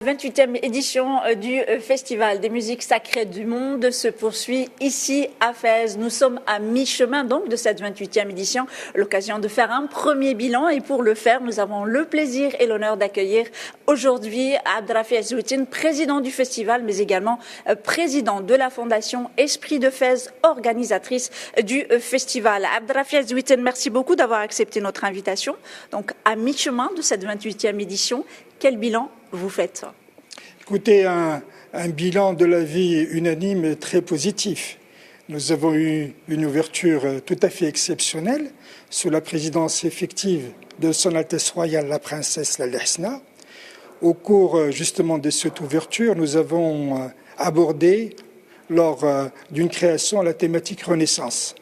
28e édition du Festival des musiques sacrées du monde se poursuit ici à Fès. Nous sommes à mi-chemin donc de cette 28e édition, l'occasion de faire un premier bilan et pour le faire, nous avons le plaisir et l'honneur d'accueillir aujourd'hui Abdrafi Azouitine, président du festival mais également président de la fondation Esprit de Fès, organisatrice du festival. Abdrafi Azouitine, merci beaucoup d'avoir accepté notre invitation. Donc à mi-chemin de cette 28e édition, quel bilan vous faites? Écoutez, un bilan de la vie unanime très positif. Nous avons eu une ouverture tout à fait exceptionnelle sous la présidence effective de Son Altesse Royale la Princesse Lal Hsna. Au cours justement de cette ouverture, nous avons abordé lors d'une création la thématique Renaissance.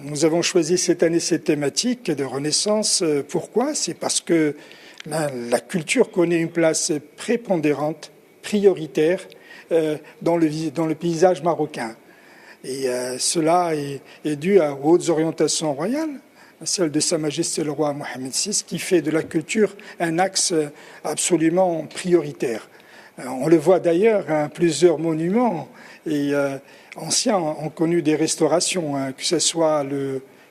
Nous avons choisi cette année cette thématique de Renaissance. Pourquoi? C'est parce que la culture connaît une place prépondérante, prioritaire dans le paysage marocain. Et cela est dû aux hautes orientations royales, celle de Sa Majesté le roi Mohamed VI, qui fait de la culture un axe absolument prioritaire. On le voit d'ailleurs, plusieurs monuments anciens ont connu des restaurations, que ce soit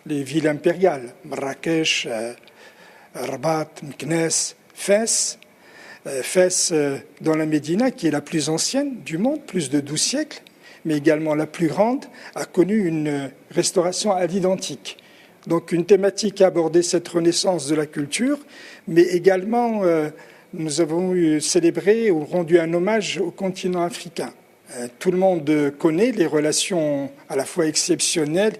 les villes impériales, Marrakech, Rabat, Meknès, Fès. Fès dans la Médina, qui est la plus ancienne du monde, plus de 12 siècles, mais également la plus grande, a connu une restauration à l'identique. Donc une thématique à aborder cette renaissance de la culture, mais également nous avons célébré ou rendu un hommage au continent africain. Tout le monde connaît les relations à la fois exceptionnelles,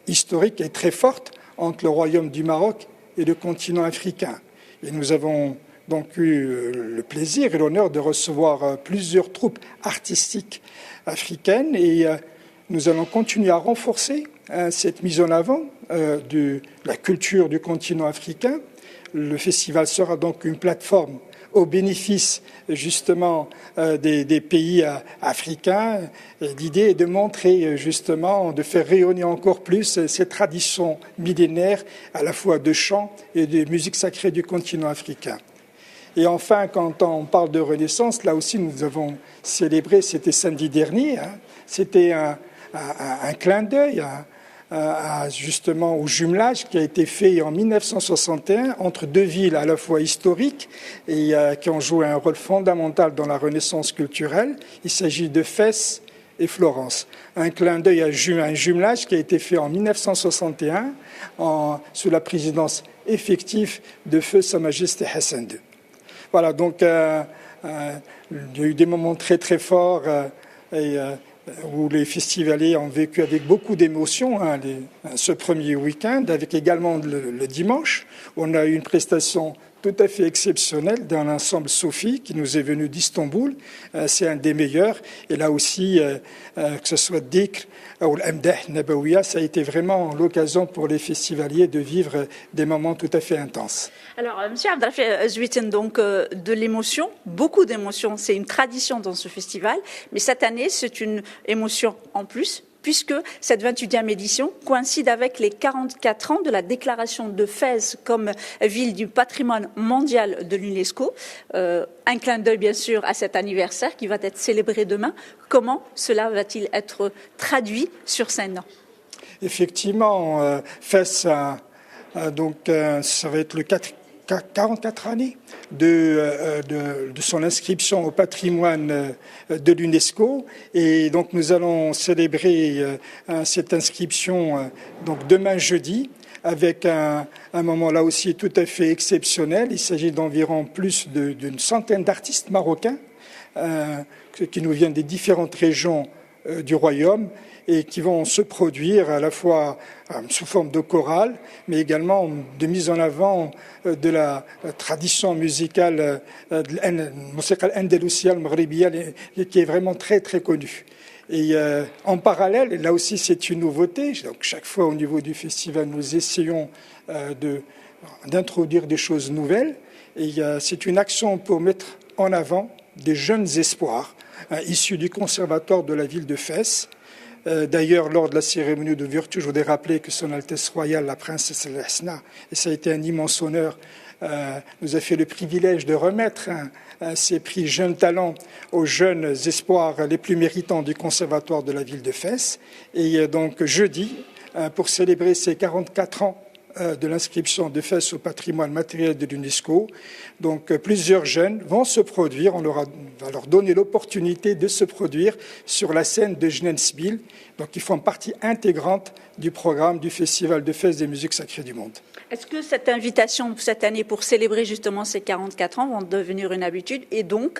historiques et très fortes entre le royaume du Maroc et le continent africain. Et nous avons donc eu le plaisir et l'honneur de recevoir plusieurs troupes artistiques africaines et nous allons continuer à renforcer cette mise en avant de la culture du continent africain. Le festival sera donc une plateforme au bénéfice justement des pays africains. L'idée est de montrer justement, de faire rayonner encore plus ces traditions millénaires à la fois de chant et de musique sacrée du continent africain. Et enfin, quand on parle de Renaissance, là aussi nous avons célébré, c'était samedi dernier, c'était un clin d'œil justement au jumelage qui a été fait en 1961 entre deux villes à la fois historiques et qui ont joué un rôle fondamental dans la Renaissance culturelle. Il s'agit de Fès et Florence. Un clin d'œil à un jumelage qui a été fait en 1961 sous la présidence effective de Feu Sa Majesté Hassan II. Voilà, donc il y a eu des moments très très forts où les festivaliers ont vécu avec beaucoup d'émotion ce premier week-end, avec également le dimanche. On a eu une prestation tout à fait exceptionnelle d'un ensemble Sophie qui nous est venu d'Istanbul. C'est un des meilleurs. Et là aussi, que ce soit Dikr ou l'Amdah Nabawiya, ça a été vraiment l'occasion pour les festivaliers de vivre des moments tout à fait intenses. Alors, M. Abdrafi Azouitine, donc de l'émotion, beaucoup d'émotions. C'est une tradition dans ce festival. Mais cette année, c'est une émotion en plus, puisque cette 28e édition coïncide avec les 44 ans de la déclaration de Fès comme ville du patrimoine mondial de l'UNESCO. Un clin d'œil, bien sûr, à cet anniversaire qui va être célébré demain. Comment cela va-t-il être traduit sur scène? Effectivement, Fès, donc, ça va être le 44 années de son inscription au patrimoine de l'UNESCO et donc nous allons célébrer cette inscription donc demain jeudi avec un moment là aussi tout à fait exceptionnel. Il s'agit d'environ plus d'une centaine d'artistes marocains qui nous viennent des différentes régions du royaume et qui vont se produire à la fois sous forme de chorale, mais également de mise en avant de la tradition musicale andalousienne, maghribienne, qui est vraiment très très connue. Et en parallèle, là aussi c'est une nouveauté, donc chaque fois au niveau du festival nous essayons d'introduire des choses nouvelles, et c'est une action pour mettre en avant des jeunes espoirs issus du conservatoire de la ville de Fès, D'ailleurs, lors de la cérémonie d'ouverture, je voudrais rappeler que Son Altesse Royale, la princesse El Hasna, et ça a été un immense honneur, nous a fait le privilège de remettre ces prix Jeunes Talents aux jeunes espoirs les plus méritants du Conservatoire de la ville de Fès. Et donc jeudi, pour célébrer ces 44 ans de l'inscription de Fès au patrimoine matériel de l'UNESCO. Donc plusieurs jeunes vont se produire, on va leur donner l'opportunité de se produire sur la scène de Genensbiel. Donc ils font partie intégrante du programme du Festival de Fès des musiques sacrées du monde. Est-ce que cette invitation cette année pour célébrer justement ces 44 ans va devenir une habitude et donc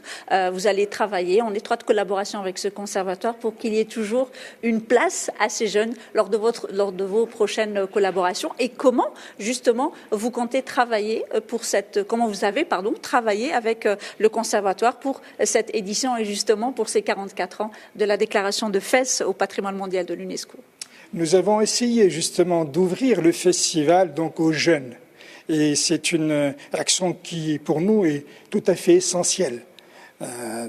vous allez travailler en étroite collaboration avec ce conservatoire pour qu'il y ait toujours une place à ces jeunes lors de vos prochaines collaborations et comment justement vous comptez travailler comment vous avez travaillé avec le conservatoire pour cette édition et justement pour ces 44 ans de la déclaration de Fès au patrimoine mondial de l'UNESCO? Nous avons essayé justement d'ouvrir le festival donc aux jeunes et c'est une action qui pour nous est tout à fait essentielle.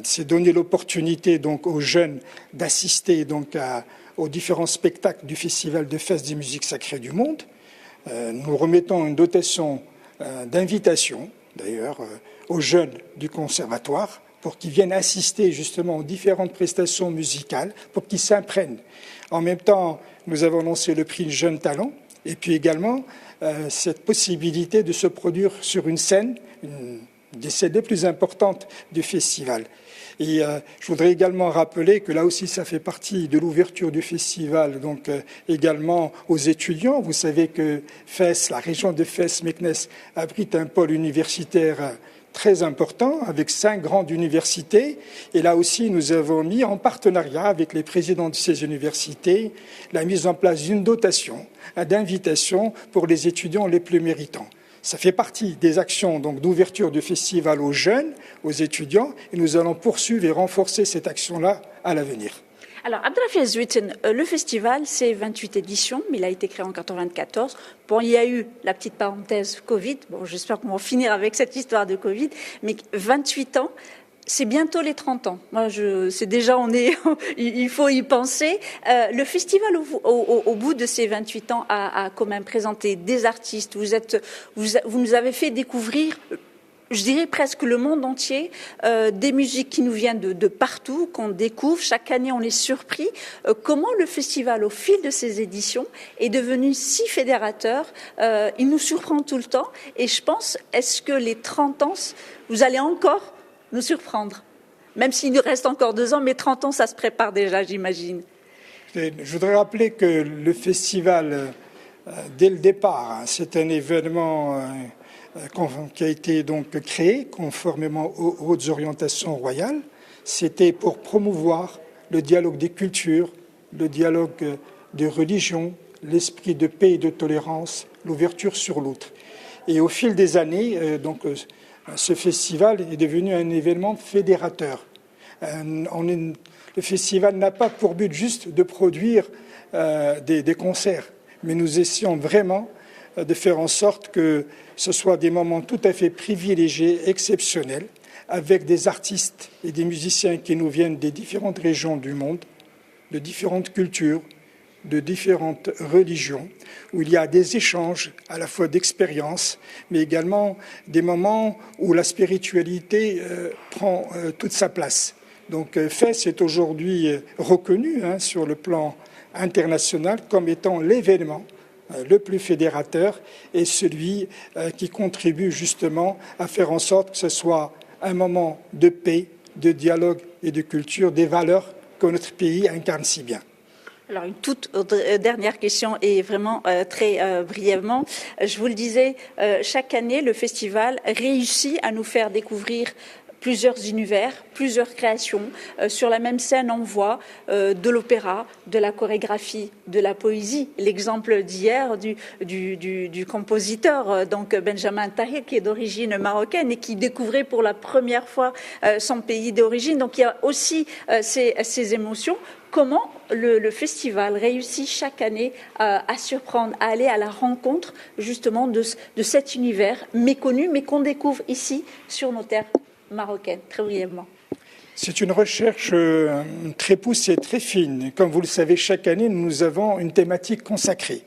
C'est donner l'opportunité donc aux jeunes d'assister donc aux différents spectacles du Festival de Fès des musiques sacrées du monde. Nous remettons une dotation d'invitation d'ailleurs aux jeunes du conservatoire pour qu'ils viennent assister justement aux différentes prestations musicales, pour qu'ils s'imprègnent. En même temps, nous avons lancé le prix Jeunes Talents et puis également cette possibilité de se produire sur une scène, une des scènes les plus importantes du festival. Et je voudrais également rappeler que là aussi, ça fait partie de l'ouverture du festival, donc également aux étudiants. Vous savez que Fès, la région de Fès-Meknès, abrite un pôle universitaire très important, avec 5 grandes universités. Et là aussi, nous avons mis en partenariat avec les présidents de ces universités la mise en place d'une dotation d'invitation pour les étudiants les plus méritants. Ça fait partie des actions donc d'ouverture du festival aux jeunes, aux étudiants, et nous allons poursuivre et renforcer cette action-là à l'avenir. Alors, Abdelhafiz Witten, le festival, c'est 28 éditions, mais il a été créé en 1994. Bon, il y a eu la petite parenthèse Covid. Bon, j'espère qu'on va finir avec cette histoire de Covid. Mais 28 ans, c'est bientôt les 30 ans. Moi, c'est déjà, il faut y penser. Le festival, au bout de ces 28 ans, a quand même présenté des artistes. Vous nous avez fait découvrir, je dirais presque le monde entier, des musiques qui nous viennent de partout, qu'on découvre. Chaque année, on est surpris. Comment le festival, au fil de ses éditions, est devenu si fédérateur. Il nous surprend tout le temps. Et je pense, est-ce que les 30 ans, vous allez encore nous surprendre? Même s'il nous reste encore 2 ans, mais 30 ans, ça se prépare déjà, j'imagine. Je voudrais rappeler que le festival, dès le départ, c'est un événement qui a été donc créé conformément aux hautes orientations royales. C'était pour promouvoir le dialogue des cultures, le dialogue des religions, l'esprit de paix et de tolérance, l'ouverture sur l'autre. Et au fil des années, ce festival est devenu un événement fédérateur. Le festival n'a pas pour but juste de produire des concerts, mais nous essayons vraiment de faire en sorte que ce soit des moments tout à fait privilégiés, exceptionnels, avec des artistes et des musiciens qui nous viennent des différentes régions du monde, de différentes cultures, de différentes religions, où il y a des échanges à la fois d'expériences, mais également des moments où la spiritualité prend toute sa place. Donc Fès est aujourd'hui reconnu sur le plan international comme étant l'événement le plus fédérateur et celui qui contribue justement à faire en sorte que ce soit un moment de paix, de dialogue et de culture, des valeurs que notre pays incarne si bien. Alors, une toute dernière question et vraiment très brièvement. Je vous le disais, chaque année, le festival réussit à nous faire découvrir plusieurs univers, plusieurs créations. Sur la même scène, on voit de l'opéra, de la chorégraphie, de la poésie. L'exemple d'hier du compositeur, donc Benjamin Tahir, qui est d'origine marocaine et qui découvrait pour la première fois son pays d'origine. Donc il y a aussi ces émotions. Comment le festival réussit chaque année à surprendre, à aller à la rencontre justement de cet univers méconnu, mais qu'on découvre ici sur nos terres marocaines, très brièvement. C'est une recherche très poussée, très fine. Comme vous le savez, chaque année, nous avons une thématique consacrée.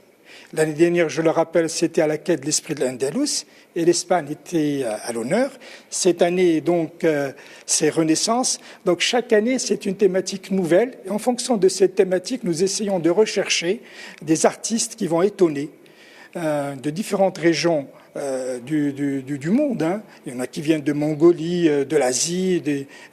L'année dernière, je le rappelle, c'était à la quête de l'esprit de l'Andalous et l'Espagne était à l'honneur. Cette année, donc, c'est Renaissance. Donc, chaque année, c'est une thématique nouvelle. Et en fonction de cette thématique, nous essayons de rechercher des artistes qui vont étonner de différentes régions du monde. Hein. Il y en a qui viennent de Mongolie, de l'Asie,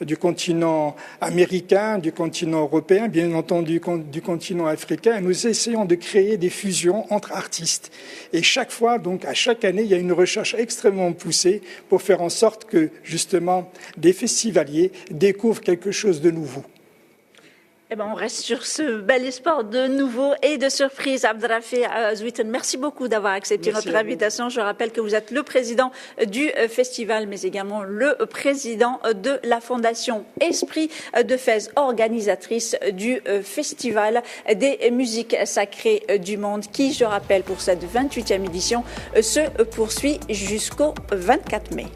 du continent américain, du continent européen, bien entendu du continent africain. Et nous essayons de créer des fusions entre artistes. Et chaque fois, donc à chaque année, il y a une recherche extrêmement poussée pour faire en sorte que, justement, des festivaliers découvrent quelque chose de nouveau. Eh ben, on reste sur ce bel espoir de nouveau et de surprise. Abdrafé Zouiten, merci beaucoup d'avoir accepté notre invitation. Je rappelle que vous êtes le président du festival, mais également le président de la Fondation Esprit de Fès, organisatrice du festival des musiques sacrées du monde, qui, je rappelle, pour cette 28e édition, se poursuit jusqu'au 24 mai.